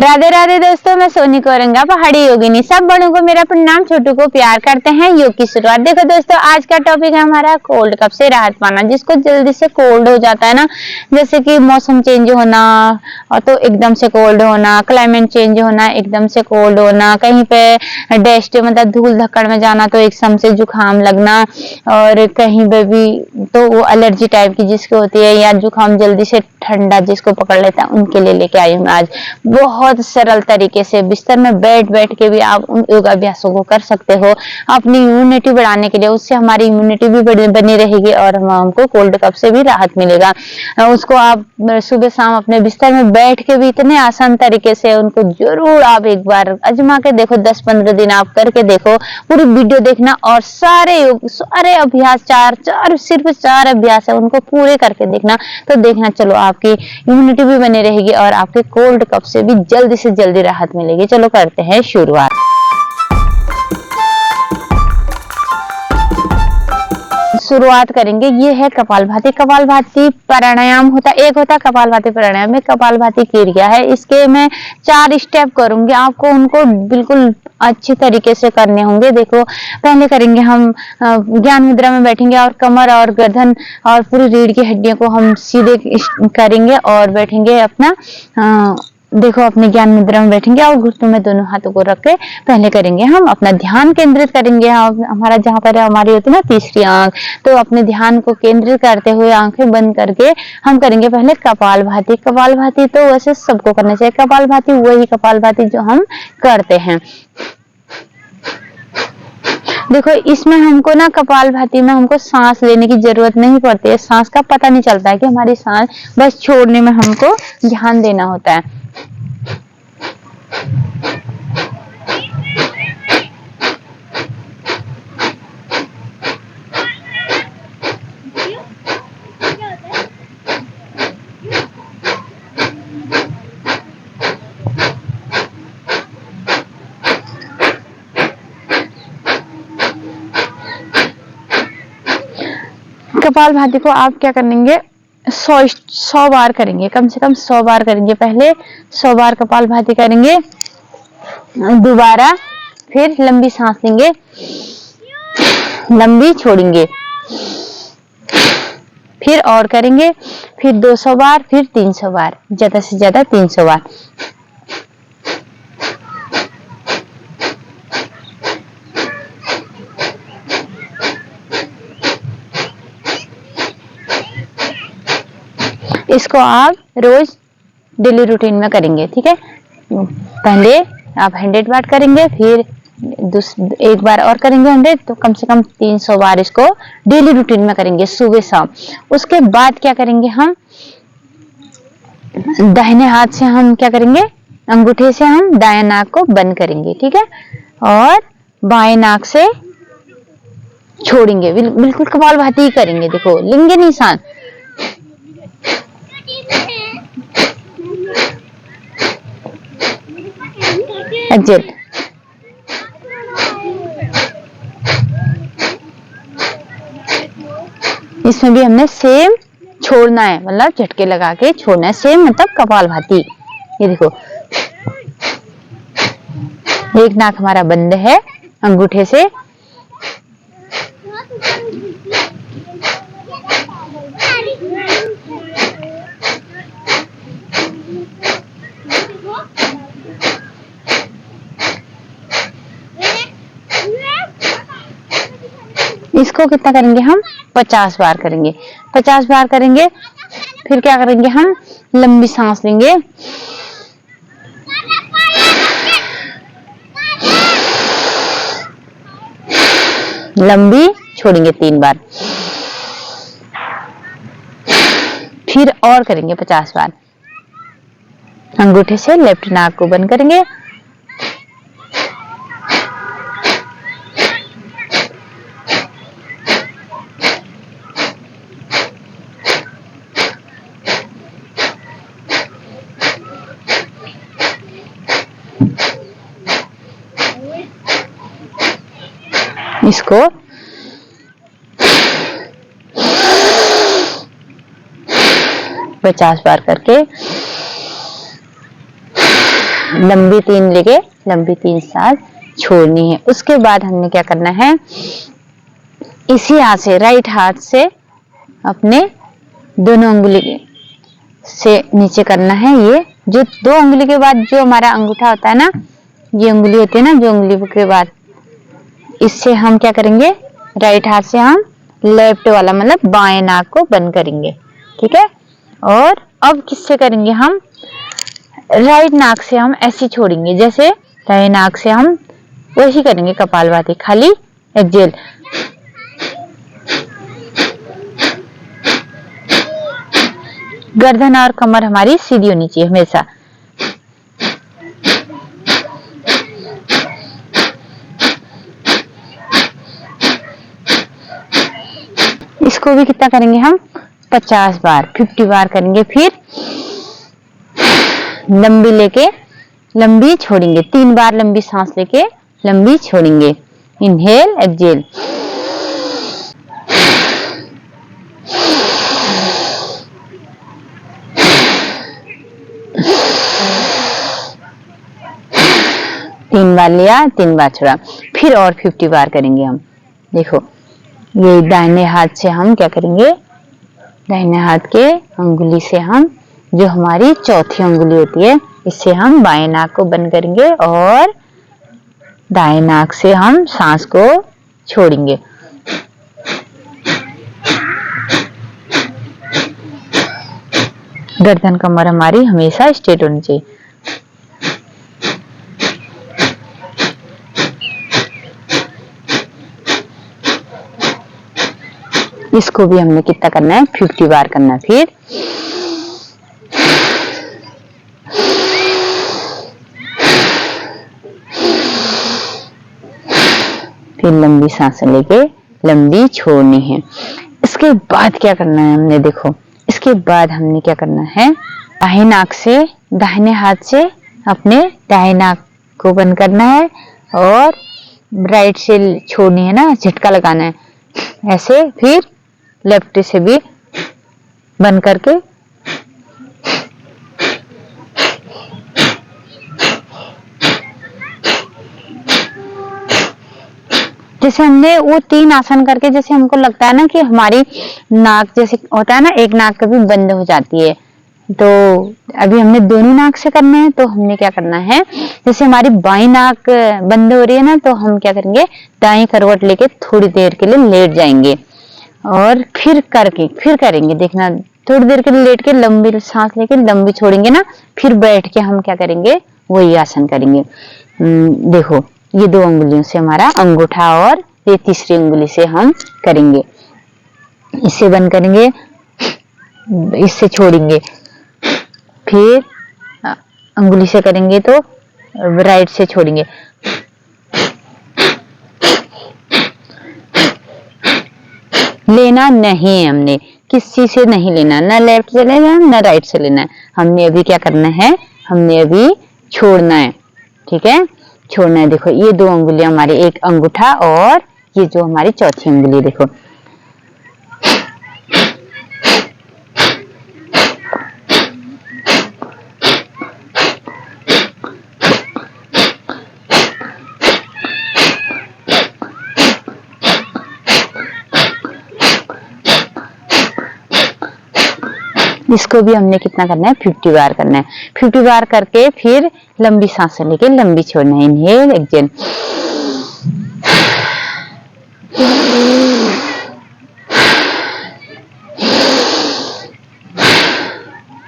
राधे राधे दोस्तों, मैं सोनी कोरंगा पहाड़ी योगिनी। सब बड़ों को मेरा प्रणाम, छोटू को प्यार करते हैं। योग की शुरुआत। देखो दोस्तों, आज का टॉपिक है हमारा कोल्ड कफ से राहत पाना। जिसको जल्दी से कोल्ड हो जाता है ना, जैसे कि मौसम चेंज होना और तो एकदम से कोल्ड होना, क्लाइमेट चेंज होना, एकदम से कोल्ड होना, कहीं पे डस्ट मतलब धूल धक्कड़ में जाना तो एकदम से जुकाम लगना, और कहीं पे भी तो वो एलर्जी टाइप की जिसको होती है, या जुकाम जल्दी से ठंडा जिसको पकड़ लेता है, उनके लिए लेके आई हूँ मैं आज बहुत सरल तरीके से। बिस्तर में बैठ बैठ के भी आप उन योगाभ्यासों को कर सकते हो अपनी इम्यूनिटी बढ़ाने के लिए। उससे हमारी इम्यूनिटी भी बनी रहेगी और हमको कोल्ड कफ से भी राहत मिलेगा। उसको आप सुबह शाम अपने बिस्तर में बैठ के भी इतने आसान तरीके से उनको जरूर आप एक बार आजमा के देखो। 10-15 दिन आप करके देखो, पूरी वीडियो देखना और सारे अभ्यास सिर्फ 4 अभ्यास है, उनको पूरे करके देखना। तो देखना चलो आपकी इम्यूनिटी भी बनी रहेगी और आपके कोल्ड कफ से भी जल्दी से जल्दी राहत मिलेगी। चलो करते हैं शुरुआत। शुरुआत करेंगे, ये है कपालभाति। कपालभाति प्राणायाम होता है, एक होता है कपालभाति प्राणायाम में कपालभाति क्रिया है। इसके मैं 4 स्टेप करूंगी, आपको उनको बिल्कुल अच्छी तरीके से करने होंगे। देखो, पहले करेंगे हम ज्ञान मुद्रा में बैठेंगे और कमर और गर्दन और पूरी रीढ़ की हड्डियों को हम सीधे करेंगे और बैठेंगे अपना देखो अपने ज्ञान मुद्रा में बैठेंगे और घुटनों में दोनों हाथों को रख के पहले करेंगे हम अपना ध्यान केंद्रित करेंगे। हमारा जहाँ पर हमारी होती है ना तीसरी आंख, तो अपने ध्यान को केंद्रित करते हुए आंखें बंद करके हम करेंगे पहले कपालभाति। कपालभाति तो वैसे सबको करना चाहिए। कपालभाति वही कपालभाति जो हम करते हैं। देखो, इसमें हमको ना कपालभाति में हमको सांस लेने की जरूरत नहीं पड़ती है। सांस का पता नहीं चलता है कि हमारी सांस, बस छोड़ने में हमको ध्यान देना होता है। कपालभाति को आप क्या करेंगे, 100 बार करेंगे, कम से कम 100 बार करेंगे। पहले 100 बार कपालभाति करेंगे, दोबारा फिर लंबी सांस लेंगे, लंबी छोड़ेंगे, फिर और करेंगे, फिर 200 बार, फिर 300 बार, ज्यादा से ज्यादा 300 बार। इसको आप रोज डेली रूटीन में करेंगे, ठीक है। पहले आप 100 बार करेंगे, फिर एक बार और करेंगे 100, तो कम से कम 300 बार इसको डेली रूटीन में करेंगे सुबह शाम। उसके बाद क्या करेंगे, हम दाहिने हाथ से हम क्या करेंगे, अंगूठे से हम दाएं नाक को बंद करेंगे, ठीक है, और बाएं नाक से छोड़ेंगे। बिल्कुल कपालभाति ही करेंगे। देखो, लिंग निशान एक्जेल। इसमें भी हमने सेम छोड़ना है, मतलब झटके लगा के छोड़ना है, सेम मतलब कपालभाति। ये देखो, एक नाक हमारा बंद है अंगूठे से, इसको कितना करेंगे हम, 50 बार करेंगे। 50 बार करेंगे, फिर क्या करेंगे, हम लंबी सांस लेंगे, लंबी छोड़ेंगे 3 बार, फिर और करेंगे 50 बार। अंगूठे से लेफ्ट नाक को बंद करेंगे, इसको 50 बार करके लंबी 3 लेके लंबी 3 सांस छोड़नी है। उसके बाद हमने क्या करना है, इसी हाथ से, राइट हाथ से अपने दोनों उंगली से नीचे करना है। ये जो 2 उंगली के बाद जो हमारा अंगूठा होता है ना, ये उंगली होती है ना, जो उंगली के बाद, इससे हम क्या करेंगे, राइट हाथ से हम लेफ्ट वाला मतलब बाएं नाक को बंद करेंगे। ठीक है। और अब किससे करेंगे, हम राइट नाक से हम ऐसे छोड़ेंगे, जैसे दाएं नाक से हम वैसे करेंगे कपालभाति, खाली एक्सेल। गर्दन और कमर हमारी सीधी होनी चाहिए हमेशा। इसको भी कितना करेंगे हम, 50 बार, 50 बार करेंगे। फिर लंबी लेके लंबी छोड़ेंगे, 3 बार लंबी सांस लेके लंबी छोड़ेंगे। Inhale exhale. तीन बार लिया, 3 बार छोड़ा। फिर और 50 बार करेंगे हम। देखो, ये दाहिने हाथ से हम क्या करेंगे, दाहिने हाथ के अंगुली से हम, जो हमारी चौथी अंगुली होती है, इससे हम बाएं नाक को बंद करेंगे और दाएं नाक से हम सांस को छोड़ेंगे। गर्दन कमर हमारी हमेशा स्ट्रेट होनी चाहिए। इसको भी हमने कितना करना है, 50 बार करना है। फिर लंबी सांसें लेके लंबी छोड़नी है। इसके बाद क्या करना है हमने, देखो, इसके बाद हमने क्या करना है, दाहिने नाक से, दाहिने हाथ से अपने दाहिने नाक को बंद करना है और राइट से छोड़नी है ना, झटका लगाना है ऐसे। फिर लेफ्ट से भी बंद करके जैसे हमने वो 3 आसन करके, जैसे हमको लगता है ना कि हमारी नाक, जैसे होता है ना, एक नाक कभी बंद हो जाती है, तो अभी हमने दोनों नाक से करना है। तो हमने क्या करना है, जैसे हमारी बाई नाक बंद हो रही है ना, तो हम क्या करेंगे, दाएं करवट लेके थोड़ी देर के लिए लेट जाएंगे और फिर करेंगे। देखना, थोड़ी देर के लिए लेट के लंबी सांस लेके लंबी छोड़ेंगे ना, फिर बैठ के हम क्या करेंगे, वही आसन करेंगे। देखो, ये 2 उंगलियों से हमारा अंगूठा और ये तीसरी उंगली से हम करेंगे। इससे बंद करेंगे, इससे छोड़ेंगे, फिर अंगुली से करेंगे तो राइट से छोड़ेंगे। लेना नहीं है हमने, किसी से नहीं लेना, ना लेफ्ट से लेना है ना राइट से लेना है। हमने अभी क्या करना है, हमने अभी छोड़ना है। ठीक है, छोड़ना है। देखो, ये 2 उंगलियां हमारी, एक अंगूठा और ये जो हमारी चौथी उंगली, देखो, इसको भी हमने कितना करना है, 50 बार करना है। 50 बार करके फिर लंबी सांसें लेके लंबी छोड़ना है। Inhale exhale.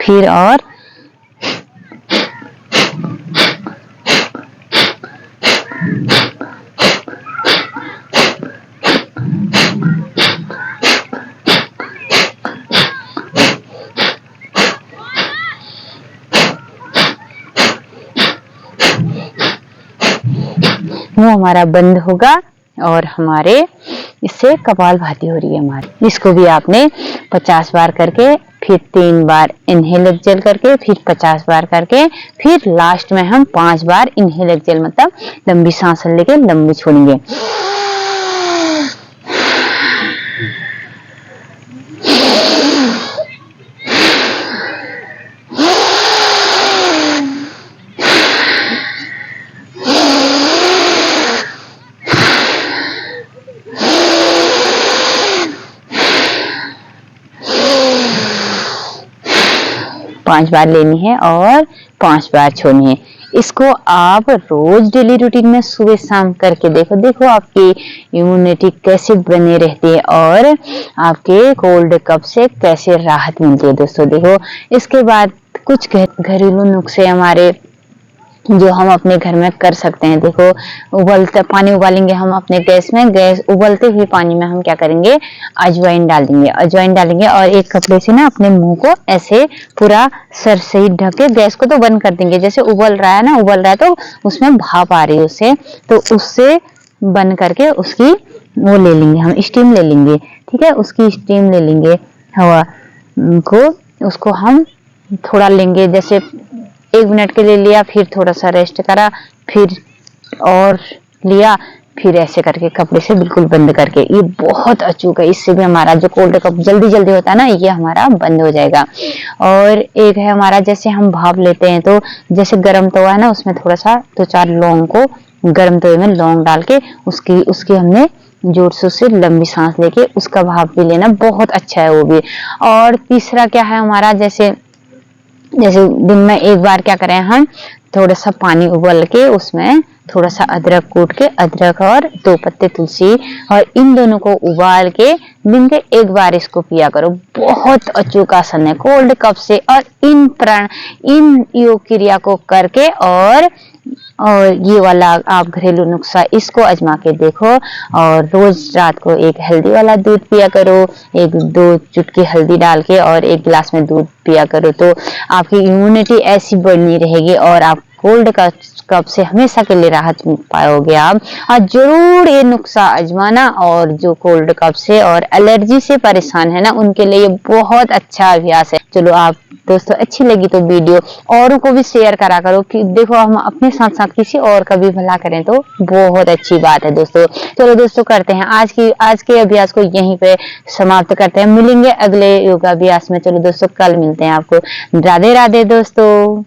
फिर और मुंह हमारा बंद होगा और हमारे इससे कपालभाति हो रही है हमारी। इसको भी आपने 50 बार करके, फिर 3 बार इनहेल एक्सेल करके, फिर 50 बार करके, फिर लास्ट में हम 5 बार इनहेल एक्सेल, मतलब लंबी सांस लेके लंबी छोड़ेंगे। 5 बार लेनी है और 5 बार छोड़नी है। इसको आप रोज डेली रूटीन में सुबह शाम करके देखो, देखो आपकी इम्यूनिटी कैसे बनी रहती है और आपके कोल्ड कफ से कैसे राहत मिलती है दोस्तों। देखो इसके बाद कुछ घरेलू नुस्खे हमारे जो हम अपने घर में कर सकते हैं। देखो उबलता पानी उबालेंगे हम अपने गैस में, गैस उबलते हुए पानी में हम क्या करेंगे, अजवाइन डाल देंगे, अजवाइन डालेंगे और एक कपड़े से ना अपने मुंह को ऐसे पूरा सर से ही ढक के गैस को तो बंद कर देंगे। जैसे उबल रहा है ना, उबल रहा है तो उसमें भाप आ रही है उससे, तो उससे बंद करके उसकी वो ले लेंगे, हम स्टीम ले लेंगे, ठीक है। उसकी स्टीम ले लेंगे हवा को, उसको हम थोड़ा लेंगे, जैसे 1 मिनट के लिए लिया, फिर थोड़ा सा रेस्ट करा, फिर और लिया, फिर ऐसे करके कपड़े से बिल्कुल बंद करके। ये बहुत अचूक है, इससे भी हमारा जो कोल्ड कफ जल्दी जल्दी होता है ना, ये हमारा बंद हो जाएगा। और एक है हमारा, जैसे हम भाप लेते हैं तो जैसे गर्म तवा है ना, उसमें थोड़ा सा 2-4 लौंग को गर्म तवे में लौंग डाल के उसकी हमने जोर से लंबी सांस लेके उसका भाप भी लेना, बहुत अच्छा है वो भी। और तीसरा क्या है हमारा, जैसे दिन में 1 बार क्या करें, हम थोड़ा सा पानी उबल के उसमें थोड़ा सा अदरक कूट के, अदरक और 2 पत्ते तुलसी, और इन दोनों को उबाल के दिन के 1 बार इसको पिया करो। बहुत अचूक आसन है कोल्ड कफ से। और इन योग क्रिया को करके और ये वाला आप घरेलू नुस्खा इसको आजमा के देखो, और रोज रात को एक हेल्दी वाला दूध पिया करो, 1-2 चुटकी हल्दी डाल के और 1 गिलास में दूध पिया करो, तो आपकी इम्यूनिटी ऐसी बनी रहेगी और आप कोल्ड कफ से हमेशा के लिए राहत पाओगे आप। और जरूर ये नुस्खा आजमाना, और जो कोल्ड कफ से और एलर्जी से परेशान है ना, उनके लिए बहुत अच्छा अभ्यास है। चलो आप दोस्तों, अच्छी लगी तो वीडियो औरों को भी शेयर करा करो कि देखो हम अपने साथ साथ किसी और का भी भला करें तो बहुत अच्छी बात है दोस्तों। चलो दोस्तों, करते हैं आज के अभ्यास को यहीं पे समाप्त करते हैं। मिलेंगे अगले योगाभ्यास में। चलो दोस्तों, कल मिलते हैं आपको। राधे राधे दोस्तों।